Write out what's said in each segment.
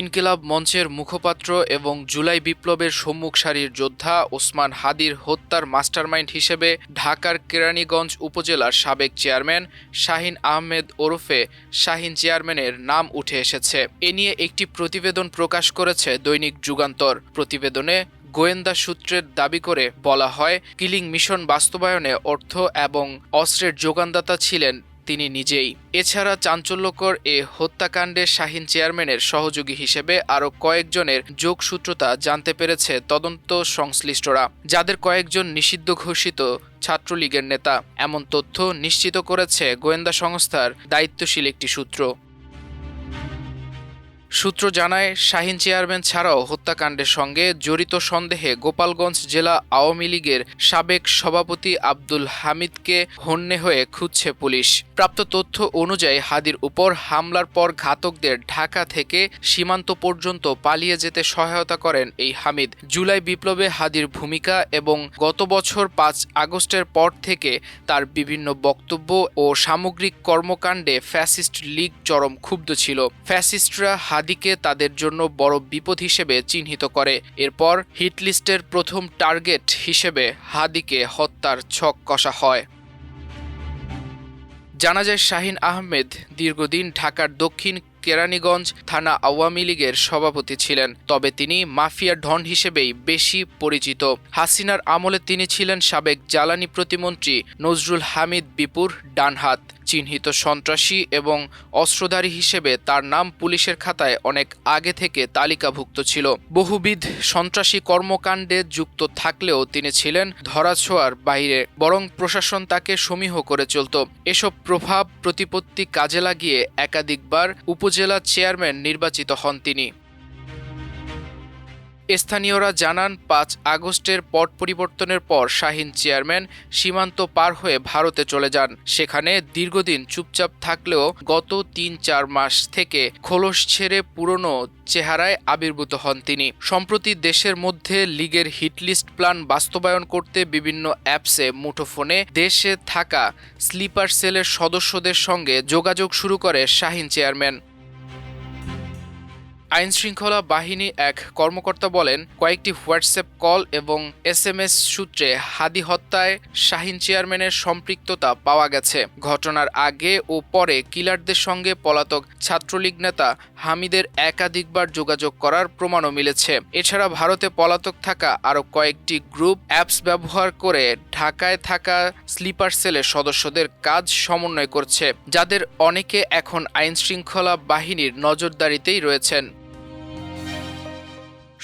ইনকিলাব মঞ্চের মুখপাত্র এবং জুলাই বিপ্লবের সম্মুখ সারির যোদ্ধা ওসমান হাদীর হত্যার মাস্টারমাইন্ড হিসেবে ঢাকার কেরানীগঞ্জ উপজেলার সাবেক চেয়ারম্যান শাহীন আহমেদ ওরফে শাহীন চেয়ারম্যানের নাম উঠে এসেছে। এ নিয়ে একটি প্রতিবেদন প্রকাশ করেছে দৈনিক যুগান্তর। প্রতিবেদনে গোয়েন্দা সূত্রের দাবি করে বলা হয়, কিলিং মিশন বাস্তবায়নে অর্থ এবং অস্ত্রের যোগানদাতা ছিলেন তিনি নিজেই। এছাড়া চাঞ্চল্যকর এ হত্যাকাণ্ডে শাহীন চেয়ারম্যানের সহযোগী হিসেবে আরও কয়েকজনের যোগসূত্রতা জানতে পেরেছে তদন্ত সংশ্লিষ্টরা, যাদের কয়েকজন নিষিদ্ধ ঘোষিত ছাত্রলীগের নেতা। এমন তথ্য নিশ্চিত করেছে গোয়েন্দা সংস্থার দায়িত্বশীল একটি সূত্র। সূত্র জানায়, শাহীন চেয়ারম্যান ছাড়াও হত্যাকাণ্ডের সঙ্গে জড়িত সন্দেহে গোপালগঞ্জ জেলা আওয়ামী লীগের সাবেক সভাপতি আব্দুল হামিদকে হন্যে হয়ে খুঁজছে পুলিশ। প্রাপ্ত তথ্য অনুযায়ী হাদীর উপর হামলার পর ঘাতকদের ঢাকা থেকে সীমান্ত পর্যন্ত পালিয়ে যেতে সহায়তা করেন এই হামিদ। জুলাই বিপ্লবে হাদীর ভূমিকা এবং গত বছর ৫ আগস্টের পর থেকে তার বিভিন্ন বক্তব্য ও সামগ্রিক কর্মকাণ্ডে ফ্যাসিস্ট লীগ চরম ক্ষুব্ধ ছিল। ফ্যাসিস্টরা হাদীকে তাদের জন্য বড় বিপদ হিসেবে চিহ্নিত করে। এরপর হিটলিস্টের প্রথম টার্গেট হিসেবে হাদীকে হত্যার ছক কষা হয়। জানা যায়, শাহীন আহমেদ দীর্ঘদিন ঢাকার দক্ষিণ কেরানীগঞ্জ থানা আওয়ামী লীগের সভাপতি ছিলেন, তবে তিনি মাফিয়া ডন হিসেবেই বেশি পরিচিত। হাসিনার আমলে তিনি ছিলেন সাবেক জ্বালানি প্রতিমন্ত্রী নজরুল হামিদ বিপুর ডানহাত। চিহ্নিত সন্ত্রাসী এবং অস্ত্রধারী হিসেবে তার নাম পুলিশের খাতায় অনেক আগে থেকে তালিকাভুক্ত ছিল। বহুবিধ সন্ত্রাসী কর্মকাণ্ডে যুক্ত থাকলেও তিনি ছিলেন ধরাছোঁয়ার বাইরে, বরং প্রশাসন তাকে সমীহ করে চলত। এসব প্রভাব প্রতিপত্তি কাজে লাগিয়ে একাধিকবার উপজেলা চেয়ারম্যান নির্বাচিত হন তিনি। স্থানীয়রা জানান, ৫ আগস্টের পট পরিবর্তনের পর শাহীন চেয়ারম্যান সীমান্ত পার হয়ে ভারতে চলে যান। সেখানে দীর্ঘদিন চুপচাপ থাকলেও গত ৩-৪ মাস থেকে খোলস ছেড়ে পুরনো চেহারায় আবির্ভূত হন তিনি। সম্প্রতি দেশের মধ্যে লীগের হিটলিস্ট প্ল্যান বাস্তবায়ন করতে বিভিন্ন অ্যাপসে মুঠোফোনে দেশে থাকা স্লিপার সেলের সদস্যদের সঙ্গে যোগাযোগ শুরু করে শাহীন চেয়ারম্যান। আইনশৃঙ্খলা বাহিনী এক কর্মকর্তা বলেন, কয়েকটি হোয়াটসঅ্যাপ কল এবং SMS সূত্রে হাদী হত্যায় শাহীন চেয়ারম্যানের সম্পৃক্ততা পাওয়া গেছে। ঘটনার আগে ও পরে কিলারদের সঙ্গে পলাতক ছাত্রলীগ নেতা হামিদের একাধিকবার যোগাযোগ করার প্রমাণও মিলেছে। এছাড়া ভারতে পলাতক থাকা আরও কয়েকটি গ্রুপ অ্যাপস ব্যবহার করে ঢাকায় থাকা স্লিপার সেলের সদস্যদের কাজ সমন্বয় করছে, যাদের অনেকে এখন আইনশৃঙ্খলা বাহিনীর নজরদারিতেই রয়েছেন।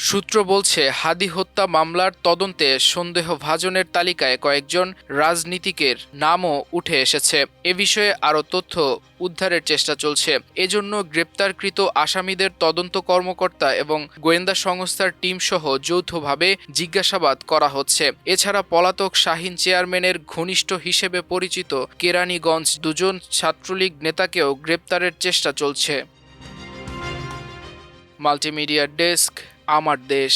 সূত্র বলছে, হাদী হত্যা মামলার তদন্তে সন্দেহভাজনের তালিকায় কয়েকজন রাজনীতিকের নামও উঠে এসেছে। এ বিষয়ে আরও তথ্য উদ্ধারের চেষ্টা চলছে। এজন্য গ্রেপ্তারকৃত আসামিদের তদন্ত কর্মকর্তা এবং গোয়েন্দা সংস্থার টিম সহ যৌথভাবে জিজ্ঞাসাবাদ করা হচ্ছে। এছাড়া পলাতক শাহীন চেয়ারম্যানের ঘনিষ্ঠ হিসেবে পরিচিত কেরানীগঞ্জ দুজন ছাত্রলীগ নেতাকেও গ্রেপ্তারের চেষ্টা চলছে। মাল্টিমিডিয়া ডেস্ক, আমার দেশ।